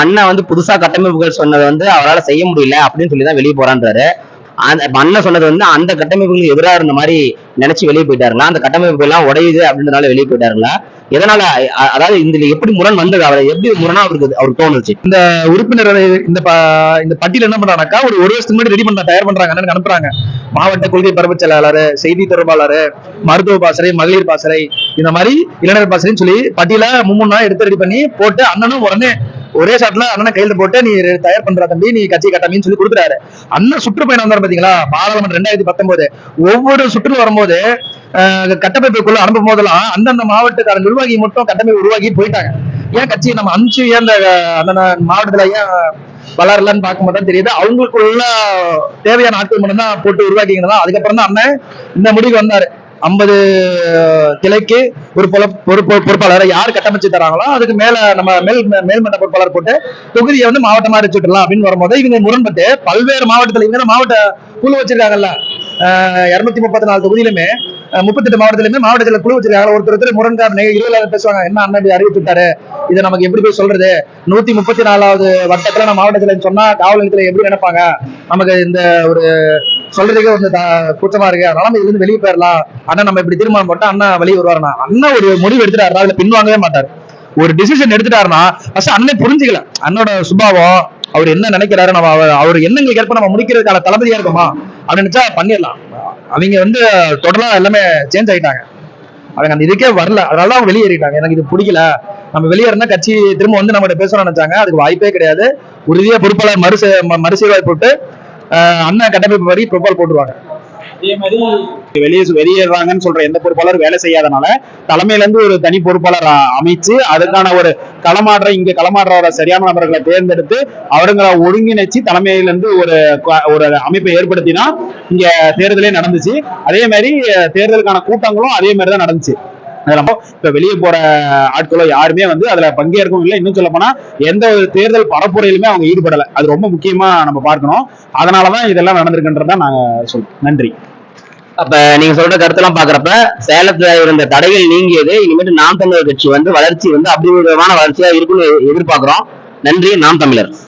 அண்ணன் வந்து புதுசா கட்டமைப்புகள் சொன்னதை வந்து அவரால் செய்ய முடியல அப்படின்னு சொல்லிதான் வெளியே போறான்றாரு. அண்ணன் சொன்னது வந்து அந்த கட்டமைப்புகளுக்கு எதிராக இருந்த மாதிரி நினைச்சு வெளியே போயிட்டாருங்களா? அந்த கட்டமைப்பு எல்லாம் உடையுது அப்படின்றதுனால வெளியே போயிட்டாருங்களா? எதனால? அதாவது இதுல எப்படி முரண் வந்தது? அவரை எப்படி முரணா அவருக்கு தோணுச்சு? இந்த உறுப்பினர் இந்த இந்த பட்டியல் என்ன பண்றாங்கக்கா, ஒரு வருஷத்துக்கு முன்னாடி ரெடி பண்ண தயார் பண்றாங்க, அண்ணனுக்கு அனுப்புறாங்க. மாவட்ட கொள்கை பரப்பு செயலாளர், செய்தி தொடர்பாளர், மருத்துவ பாசறை, மகளிர் பாசறை, இந்த மாதிரி இளைஞர் பாசறைன்னு சொல்லி பட்டியல மும்முன்னா எடுத்து ரெடி பண்ணி போட்டு அண்ணனும் உடனே ஒரே ஷாட்ல அண்ணனை கையில போட்டு நீ தயார் பண்ற தம்பி, நீ கட்சி கட்டமின்னு சொல்லி கொடுக்குறாரு. அண்ணன் சுற்றுப்பயணம் வந்தாரு பாத்தீங்களா, பாராளுமன்றம் 2019 ஒவ்வொரு சுற்று வரும்போது கட்டமைப்புக்குள்ள அனுப்பும் போதெல்லாம் அந்தந்த மாவட்டக்கார நிர்வாகி மட்டும் கட்டமைப்பு உருவாக்கி போயிட்டாங்க. ஏன் கட்சி நம்ம அனுப்பிச்சு ஏன் அந்த மாவட்டத்துல ஏன் வளரலன்னு பார்க்கும்போது தான் தெரியுது. அவங்களுக்குள்ள தேவையான ஆட்கள் மட்டும் தான் போட்டு உருவாக்கிங்கன்னா. அதுக்கப்புறம் தான் அண்ணன் இந்த முடிவுக்கு வந்தாரு. 50 கிளைக்கு ஒரு பொறுப்பாளரை யார் கட்டமைச்சு தராங்களோ அதுக்கு மேல நம்ம மேல்மட்ட பொறுப்பாளர் போட்டு தொகுதியை வந்து மாவட்டமா அடிச்சுட்டலாம் அப்படின்னு வரும்போது இவங்க முரண்பட்டு பல்வேறு மாவட்டத்துல இவங்க மாவட்ட குழு வச்சிருக்காங்கல்ல, 234 தொகுதியிலுமே 38 மாவட்டத்திலுமே மாவட்டத்தில் குழு வச்சிருக்காங்க. ஒருத்தர் முரண்கார 20 பேசுவாங்க, என்ன அண்ணன் அறிவிச்சுட்டாரு, இதை நமக்கு எப்படி போய் சொல்றது, 134வது வட்டத்துல நம்ம மாவட்டத்துல சொன்னா காவல் நிலையத்துல எப்படி நினைப்பாங்க, நமக்கு இந்த ஒரு சொல்றதுக்கே வந்து கூச்சமா இருக்கு, அதனால இதுல இருந்து வெளியே போயிடலாம், அண்ணன் நம்ம இப்படி தீர்மானம் போட்டா அண்ணன் வெளியே வருவாருன்னா. அண்ணன் ஒரு முடிவு எடுத்துட்டாருன்னா அதுல பின்வாங்கவே மாட்டாரு. ஒரு டிசிஷன் எடுத்துட்டாருன்னா ஃபர்ஸ்ட் அண்ணன் புரிஞ்சுக்கல அண்ணனோட சுபாவம், அவர் என்ன நினைக்கிறாரு, நம்ம அவர் எண்ணங்களுக்கு ஏற்ப நம்ம முடிக்கிறதுக்கான தளபதியா இருக்குமா அப்படின்னு நினைச்சா பண்ணிடலாம். அவங்க வந்து டோட்டலா எல்லாமே சேஞ்ச் ஆயிட்டாங்க. அவங்க அந்த இதுக்கே வரல, அதனாலதான் அவங்க வெளியேறிட்டாங்க. எனக்கு இது பிடிக்கல, நம்ம வெளியேறினா கட்சி திரும்ப வந்து நம்ம பேசணும்னு நினைச்சாங்க. அதுக்கு வாய்ப்பே கிடையாது. உறுதியா பொறுப்பாளர் மறுசீர்வாய் போட்டு அண்ணன் கட்டமைப்பு வரி ப்ரொபோல் போட்டுருவாங்க. அதே மாதிரி வெளியேறாங்கன்னு சொல்ற எந்த பொறுப்பாளரும் வேலை செய்யாதனால தலைமையில இருந்து ஒரு தனி பொறுப்பாளர் அமைச்சு அதுக்கான ஒரு களமாடுற சரியான நபர்களை தேர்ந்தெடுத்து அவருங்களை ஒருங்கிணைச்சு தலைமையில இருந்து ஒரு அமைப்பை ஏற்படுத்தினா இங்க தேர்தலே நடந்துச்சு. அதே மாதிரி தேர்தலுக்கான கூட்டங்களும் அதே மாதிரிதான் நடந்துச்சு. இப்ப வெளியே போற ஆட்களோ யாருமே வந்து அதுல பங்கேற்கவும் இல்லை. இன்னும் சொல்ல போனா எந்த ஒரு தேர்தல் பரப்புரையிலுமே அவங்க ஈடுபடல. அது ரொம்ப முக்கியமா நம்ம பார்க்கணும். அதனாலதான் இதெல்லாம் நடந்திருக்குன்றதான் நாங்க சொல்றோம். நன்றி. அப்ப நீங்க சொல்ற கருத்தெல்லாம் பாக்குறப்ப சேலத்துல இருந்த தடைகள் நீங்கியது. இனிமேட்டு நாம் தமிழர் கட்சி வந்து வளர்ச்சி வந்து அபிவிருத்தமான வளர்ச்சியா இருக்குன்னு எதிர்பார்க்கிறோம். நன்றி. நாம் தமிழர்.